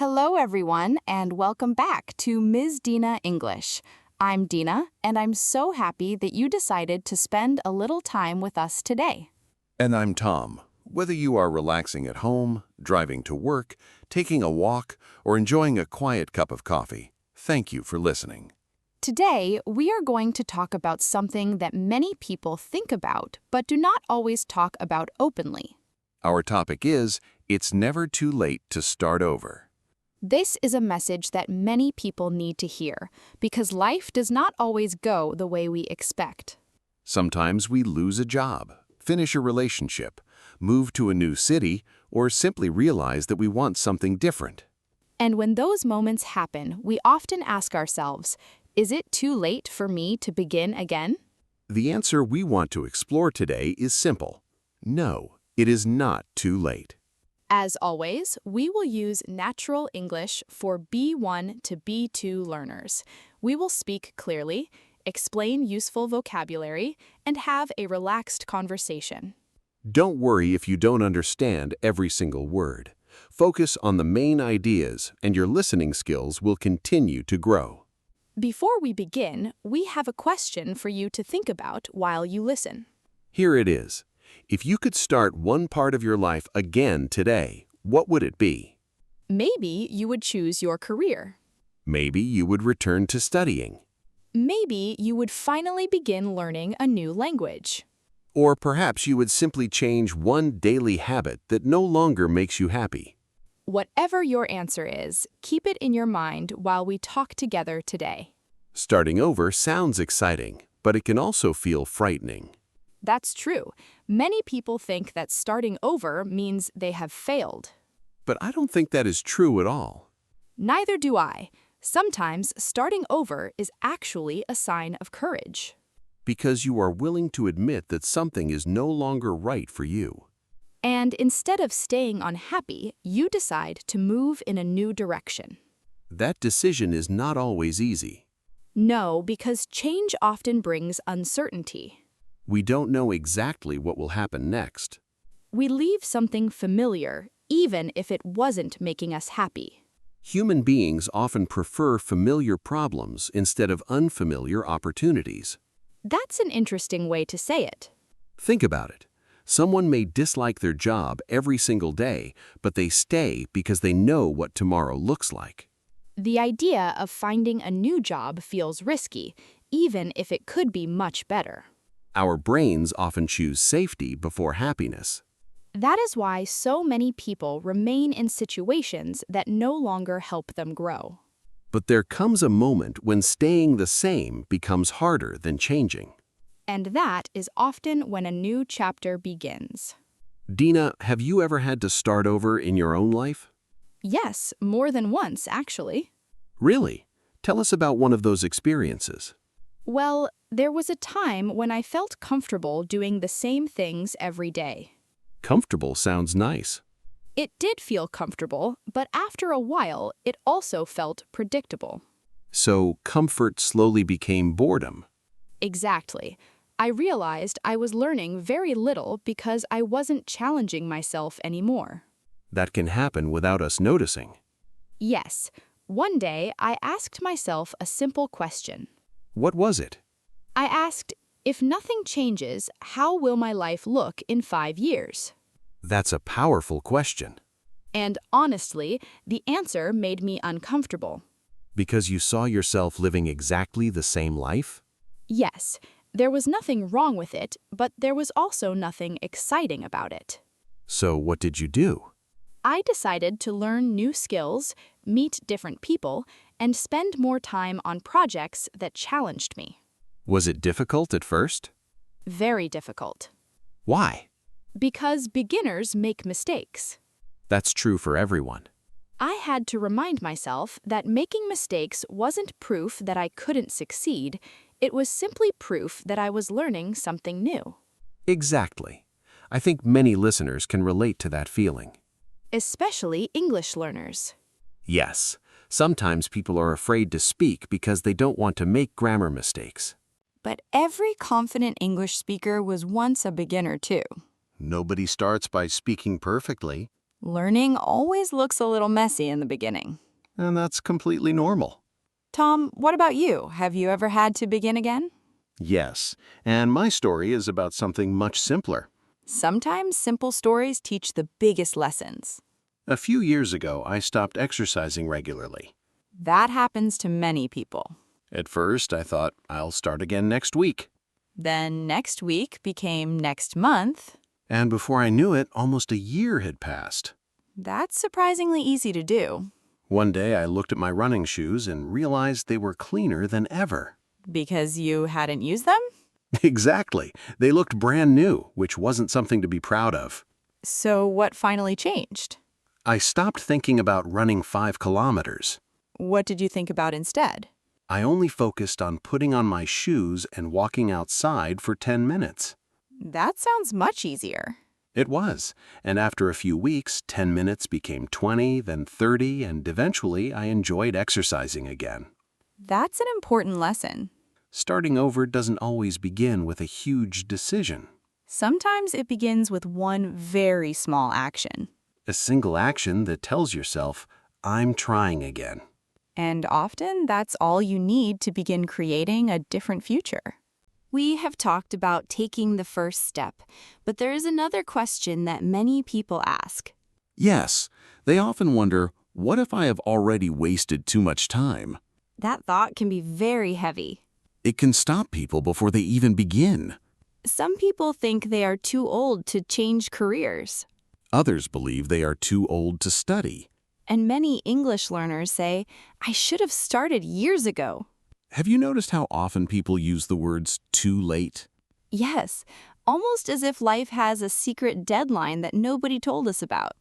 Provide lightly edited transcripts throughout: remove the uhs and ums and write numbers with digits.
Hello, everyone, and welcome back to Ms. Dina English. I'm Dina, and I'm so happy that you decided to spend a little time with us today. And I'm Tom. Whether you are relaxing at home, driving to work, taking a walk, or enjoying a quiet cup of coffee, thank you for listening. Today, we are going to talk about something that many people think about but do not always talk about openly. Our topic is, it's never too late to start over. This is a message that many people need to hear because life does not always go the way we expect. Sometimes we lose a job, finish a relationship, move to a new city, or simply realize that we want something different. And when those moments happen, we often ask ourselves, is it too late for me to begin again? The answer we want to explore today is simple. No, it is not too late. As always, we will use natural English for B1 to B2 learners. We will speak clearly, explain useful vocabulary, and have a relaxed conversation. Don't worry if you don't understand every single word. Focus on the main ideas, and your listening skills will continue to grow. Before we begin, we have a question for you to think about while you listen. Here it is. If you could start one part of your life again today, what would it be? Maybe you would choose your career. Maybe you would return to studying. Maybe you would finally begin learning a new language. Or perhaps you would simply change one daily habit that no longer makes you happy. Whatever your answer is, keep it in your mind while we talk together today. Starting over sounds exciting, but it can also feel frightening. That's true. Many people think that starting over means they have failed. But I don't think that is true at all. Neither do I. Sometimes starting over is actually a sign of courage. Because you are willing to admit that something is no longer right for you. And instead of staying unhappy, you decide to move in a new direction. That decision is not always easy. No, because change often brings uncertainty. We don't know exactly what will happen next. We leave something familiar, even if it wasn't making us happy. Human beings often prefer familiar problems instead of unfamiliar opportunities. That's an interesting way to say it. Think about it. Someone may dislike their job every single day, but they stay because they know what tomorrow looks like. The idea of finding a new job feels risky, even if it could be much better. Our brains often choose safety before happiness. That is why so many people remain in situations that no longer help them grow. But there comes a moment when staying the same becomes harder than changing. And that is often when a new chapter begins. Dina, have you ever had to start over in your own life? Yes, more than once, actually. Really? Tell us about one of those experiences. Well, there was a time when I felt comfortable doing the same things every day. Comfortable sounds nice. It did feel comfortable, but after a while, it also felt predictable. So comfort slowly became boredom. Exactly. I realized I was learning very little because I wasn't challenging myself anymore. That can happen without us noticing. Yes, one day I asked myself a simple question. What was it? I asked, if nothing changes, how will my life look in 5 years? That's a powerful question. And honestly, the answer made me uncomfortable. Because you saw yourself living exactly the same life? Yes, there was nothing wrong with it, but there was also nothing exciting about it. So what did you do? I decided to learn new skills, meet different people, and spend more time on projects that challenged me. Was it difficult at first? Very difficult. Why? Because beginners make mistakes. That's true for everyone. I had to remind myself that making mistakes wasn't proof that I couldn't succeed, it was simply proof that I was learning something new. Exactly. I think many listeners can relate to that feeling. Especially English learners. Yes, sometimes people are afraid to speak because they don't want to make grammar mistakes. But every confident English speaker was once a beginner too. Nobody starts by speaking perfectly. Learning always looks a little messy in the beginning. And that's completely normal. Tom, what about you? Have you ever had to begin again? Yes, and my story is about something much simpler. Sometimes simple stories teach the biggest lessons. A few years ago, I stopped exercising regularly. That happens to many people. At first, I thought, I'll start again next week. Then next week became next month. And before I knew it, almost a year had passed. That's surprisingly easy to do. One day, I looked at my running shoes and realized they were cleaner than ever. Because you hadn't used them? Exactly. They looked brand new, which wasn't something to be proud of. So what finally changed? I stopped thinking about running 5 kilometers. What did you think about instead? I only focused on putting on my shoes and walking outside for 10 minutes. That sounds much easier. It was, and after a few weeks, 10 minutes became 20, then 30, and eventually I enjoyed exercising again. That's an important lesson. Starting over doesn't always begin with a huge decision. Sometimes it begins with one very small action. A single action that tells yourself, I'm trying again. And often that's all you need to begin creating a different future. We have talked about taking the first step, but there is another question that many people ask. Yes, they often wonder, what if I have already wasted too much time? That thought can be very heavy. It can stop people before they even begin. Some people think they are too old to change careers. Others believe they are too old to study. And many English learners say, I should have started years ago. Have you noticed how often people use the words too late? Yes, almost as if life has a secret deadline that nobody told us about.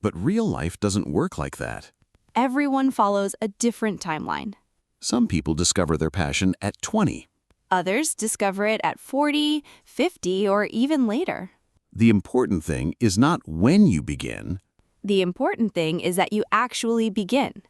But real life doesn't work like that. Everyone follows a different timeline. Some people discover their passion at 20. Others discover it at 40, 50, or even later. The important thing is not when you begin. The important thing is that you actually begin.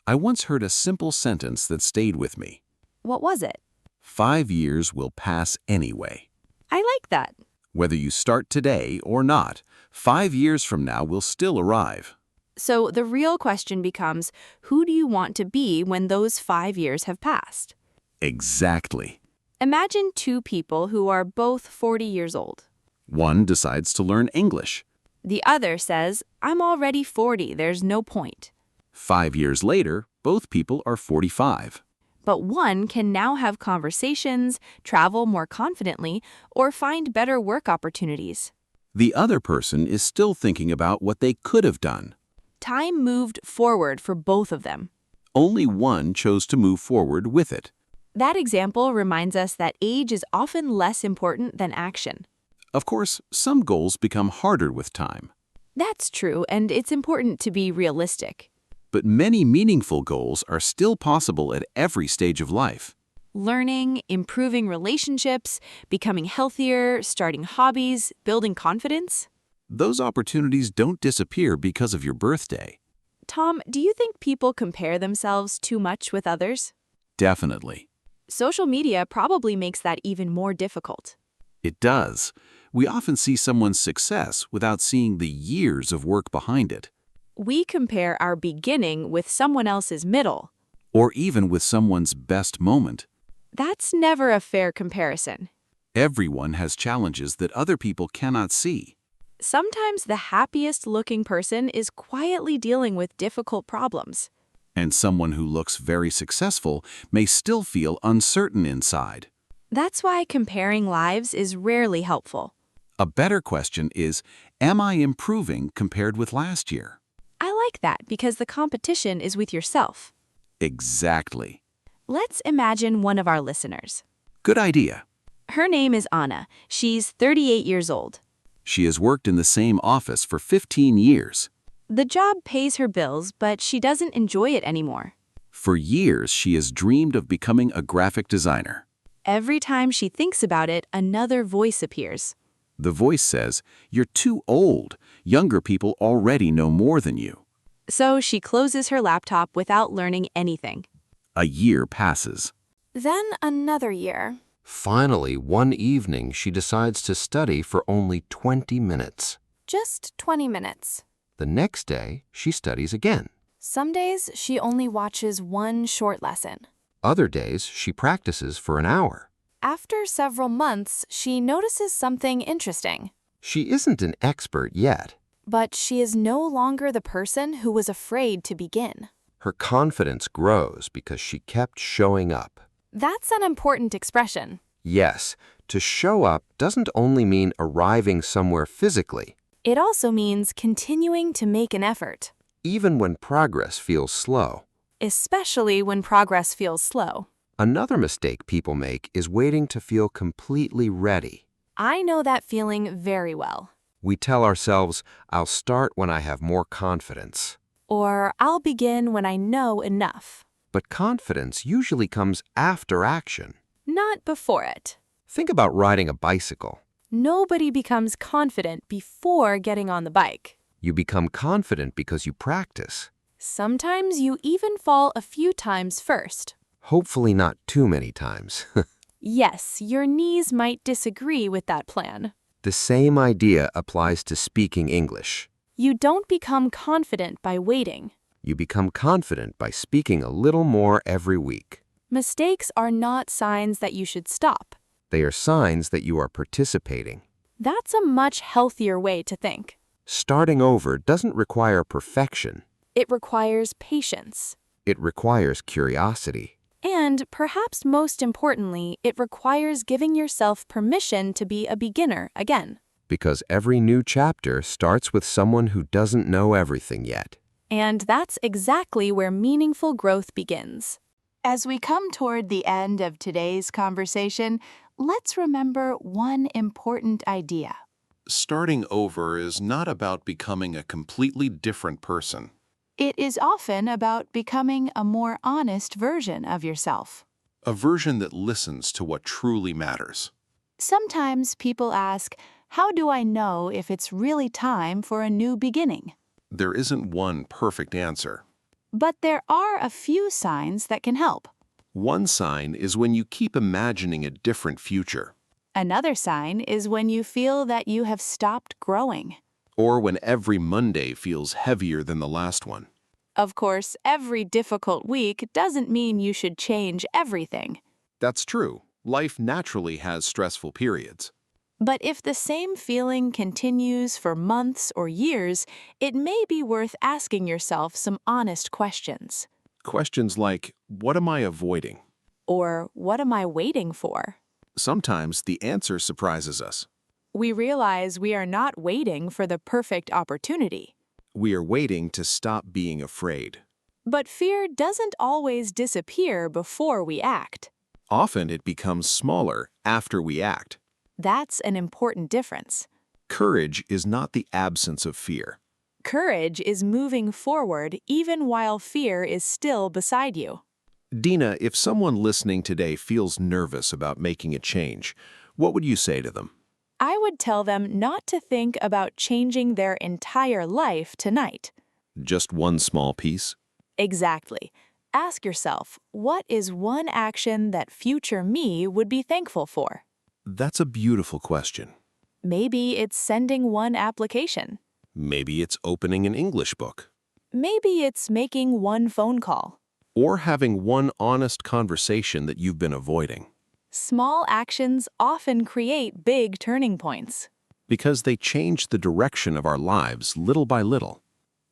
I once heard a simple sentence that stayed with me. What was it? 5 years will pass anyway. I like that. Whether you start today or not, 5 years from now will still arrive. So the real question becomes, who do you want to be when those 5 years have passed? Exactly. Imagine two people who are both 40 years old. One decides to learn English. The other says, I'm already 40, there's no point. 5 years later, both people are 45. But one can now have conversations, travel more confidently, or find better work opportunities. The other person is still thinking about what they could have done. Time moved forward for both of them. Only one chose to move forward with it. That example reminds us that age is often less important than action. Of course, some goals become harder with time. That's true, and it's important to be realistic. But many meaningful goals are still possible at every stage of life. Learning, improving relationships, becoming healthier, starting hobbies, building confidence. Those opportunities don't disappear because of your birthday. Tom, do you think people compare themselves too much with others? Definitely. Social media probably makes that even more difficult. It does. We often see someone's success without seeing the years of work behind it. We compare our beginning with someone else's middle. Or even with someone's best moment. That's never a fair comparison. Everyone has challenges that other people cannot see. Sometimes the happiest-looking person is quietly dealing with difficult problems. And someone who looks very successful may still feel uncertain inside. That's why comparing lives is rarely helpful. A better question is, am I improving compared with last year? I like that because the competition is with yourself. Exactly. Let's imagine one of our listeners. Good idea. Her name is Anna. She's 38 years old. She has worked in the same office for 15 years. The job pays her bills, but she doesn't enjoy it anymore. For years, she has dreamed of becoming a graphic designer. Every time she thinks about it, another voice appears. The voice says, "You're too old. Younger people already know more than you." So she closes her laptop without learning anything. A year passes. Then another year. Finally, one evening, she decides to study for only 20 minutes. Just 20 minutes. The next day, she studies again. Some days she only watches one short lesson. Other days, she practices for an hour. After several months, she notices something interesting. She isn't an expert yet. But she is no longer the person who was afraid to begin. Her confidence grows because she kept showing up. That's an important expression. Yes, to show up doesn't only mean arriving somewhere physically. It also means continuing to make an effort, Even when progress feels slow. especially when progress feels slow. Another mistake people make is waiting to feel completely ready. I know that feeling very well. We tell ourselves, I'll start when I have more confidence. Or I'll begin when I know enough. But confidence usually comes after action. Not before it. Think about riding a bicycle. Nobody becomes confident before getting on the bike. You become confident because you practice. Sometimes you even fall a few times first. Hopefully not too many times. Yes, your knees might disagree with that plan. The same idea applies to speaking English. You don't become confident by waiting. You become confident by speaking a little more every week. Mistakes are not signs that you should stop. They are signs that you are participating. That's a much healthier way to think. Starting over doesn't require perfection. It requires patience. It requires curiosity. And perhaps most importantly, it requires giving yourself permission to be a beginner again. Because every new chapter starts with someone who doesn't know everything yet. And that's exactly where meaningful growth begins. As we come toward the end of today's conversation, let's remember one important idea. Starting over is not about becoming a completely different person. It is often about becoming a more honest version of yourself. A version that listens to what truly matters. Sometimes people ask, how do I know if it's really time for a new beginning? There isn't one perfect answer. But there are a few signs that can help. One sign is when you keep imagining a different future, Another sign is when you feel that you have stopped growing. or when every Monday feels heavier than the last one. Of course, every difficult week doesn't mean you should change everything. That's true. Life naturally has stressful periods. But if the same feeling continues for months or years, it may be worth asking yourself some honest questions. Questions like, what am I avoiding? Or, what am I waiting for? Sometimes the answer surprises us. We realize we are not waiting for the perfect opportunity. We are waiting to stop being afraid. But fear doesn't always disappear before we act. Often it becomes smaller after we act. That's an important difference. Courage is not the absence of fear. Courage is moving forward even while fear is still beside you. Dina, if someone listening today feels nervous about making a change, what would you say to them? I would tell them not to think about changing their entire life tonight. Just one small piece? Exactly. Ask yourself, what is one action that future me would be thankful for? That's a beautiful question. Maybe it's sending one application. Maybe it's opening an English book. Maybe it's making one phone call. Or having one honest conversation that you've been avoiding. Small actions often create big turning points. Because they change the direction of our lives little by little.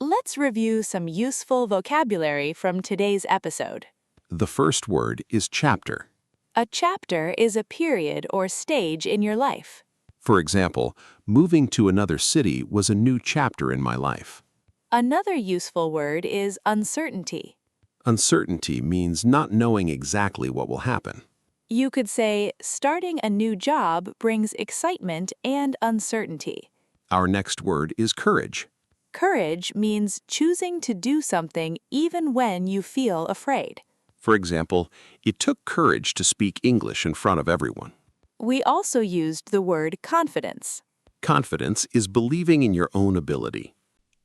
Let's review some useful vocabulary from today's episode. The first word is chapter. A chapter is a period or stage in your life. For example, moving to another city was a new chapter in my life. Another useful word is uncertainty. Uncertainty means not knowing exactly what will happen. You could say, starting a new job brings excitement and uncertainty. Our next word is courage. Courage means choosing to do something even when you feel afraid. For example, it took courage to speak English in front of everyone. We also used the word confidence. Confidence is believing in your own ability.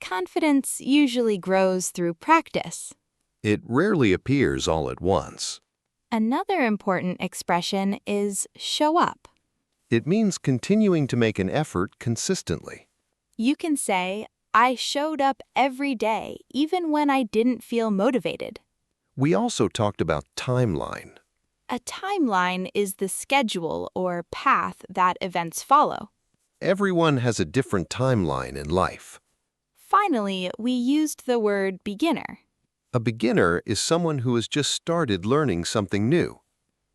Confidence usually grows through practice. It rarely appears all at once. Another important expression is show up. It means continuing to make an effort consistently. You can say, I showed up every day, even when I didn't feel motivated. We also talked about timeline. A timeline is the schedule or path that events follow. Everyone has a different timeline in life. Finally, we used the word beginner. A beginner is someone who has just started learning something new.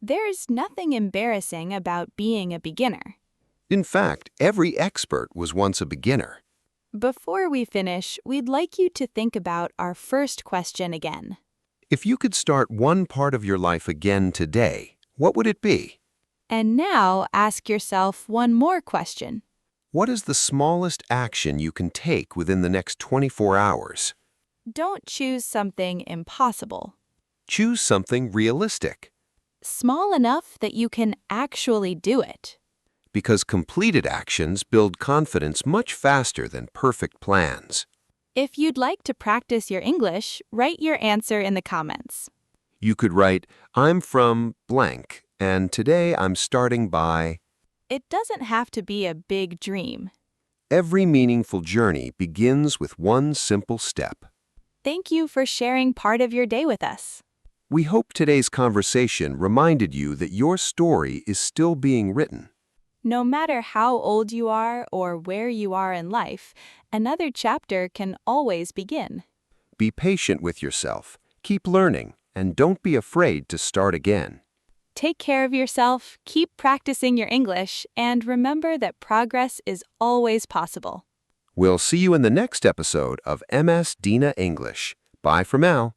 There's nothing embarrassing about being a beginner. In fact, every expert was once a beginner. Before we finish, we'd like you to think about our first question again. If you could start one part of your life again today, what would it be? And now ask yourself one more question. What is the smallest action you can take within the next 24 hours? Don't choose something impossible. Choose something realistic, Small enough that you can actually do it. because completed actions build confidence much faster than perfect plans. If you'd like to practice your English, write your answer in the comments. You could write, I'm from blank, and today I'm starting by. It doesn't have to be a big dream. Every meaningful journey begins with one simple step. Thank you for sharing part of your day with us. We hope today's conversation reminded you that your story is still being written. No matter how old you are or where you are in life, another chapter can always begin. Be patient with yourself, keep learning, and don't be afraid to start again. Take care of yourself, keep practicing your English, and remember that progress is always possible. We'll see you in the next episode of MS Dina English. Bye for now.